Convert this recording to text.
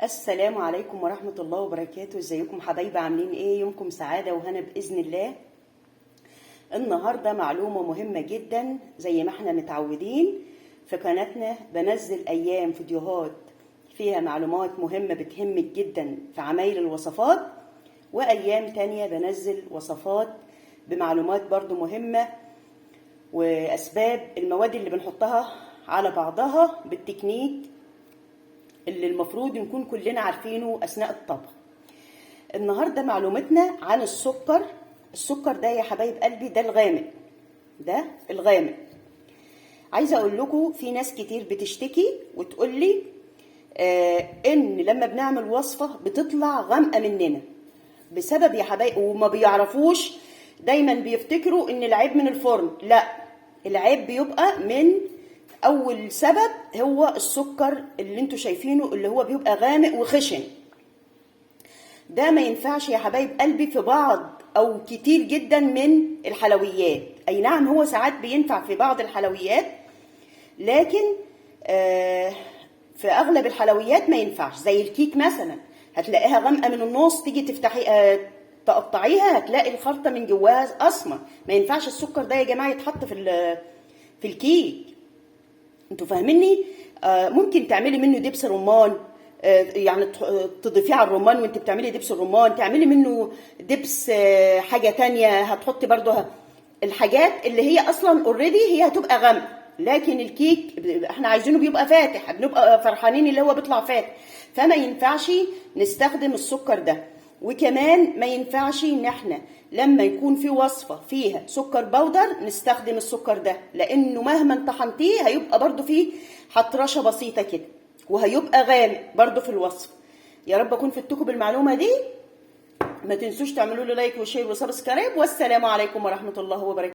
السلام عليكم ورحمة الله وبركاته. ازيكم حبايبي؟ عاملين ايه؟ يومكم سعادة وهنا بإذن الله. النهاردة معلومة مهمة جدا زي ما احنا متعودين في قناتنا، بنزل ايام فيديوهات فيها معلومات مهمة بتهمك جدا في عمايل الوصفات، وايام تانية بنزل وصفات بمعلومات برضو مهمة واسباب المواد اللي بنحطها على بعضها بالتكنيك اللي المفروض نكون كلنا عارفينه أثناء الطبخ. النهاردة معلومتنا عن السكر. السكر ده يا حبايب قلبي ده الغامق. عايزة أقول لكم في ناس كتير بتشتكي وتقول لي إن لما بنعمل وصفة بتطلع غامقة مننا بسبب يا حبايب، وما بيعرفوش، دايما بيفتكروا إن العيب من الفرن. لا، العيب بيبقى من اول سبب هو السكر اللي انتوا شايفينه اللي هو بيبقى غامق وخشن. ده ما ينفعش يا حبايب قلبي في بعض او كتير جدا من الحلويات. اي نعم هو ساعات بينفع في بعض الحلويات، لكن في اغلب الحلويات ما ينفعش. زي الكيك مثلا هتلاقيها غامقه من النص، تيجي تفتحي تقطعيها هتلاقي الخلطه من جواها اسمر. ما ينفعش السكر ده يا جماعه يتحط في الكيك. انتوا فاهميني؟ ممكن تعملي منه دبس رمان، يعني تضيفيه على الرمان وانت بتعملي دبس الرمان، تعملي منه دبس حاجه تانية، هتحطي برضو الحاجات اللي هي اصلا اوريدي هي هتبقى غامقه. لكن الكيك احنا عايزينه بيبقى فاتح، بنبقى فرحانين اللي هو بيطلع فاتح، فما ينفعش نستخدم السكر ده. وكمان ما ينفعش ان احنا لما يكون في وصفة فيها سكر بودر نستخدم السكر ده، لانه مهما طحنتيه هيبقى برضو فيه حطرشة بسيطة كده وهيبقى غامق برضو في الوصفة. يا رب اكون فدتكم بالمعلومة دي. ما تنسوش تعملوا لي لايك وشير وسبسكرايب، والسلام عليكم ورحمة الله وبركاته.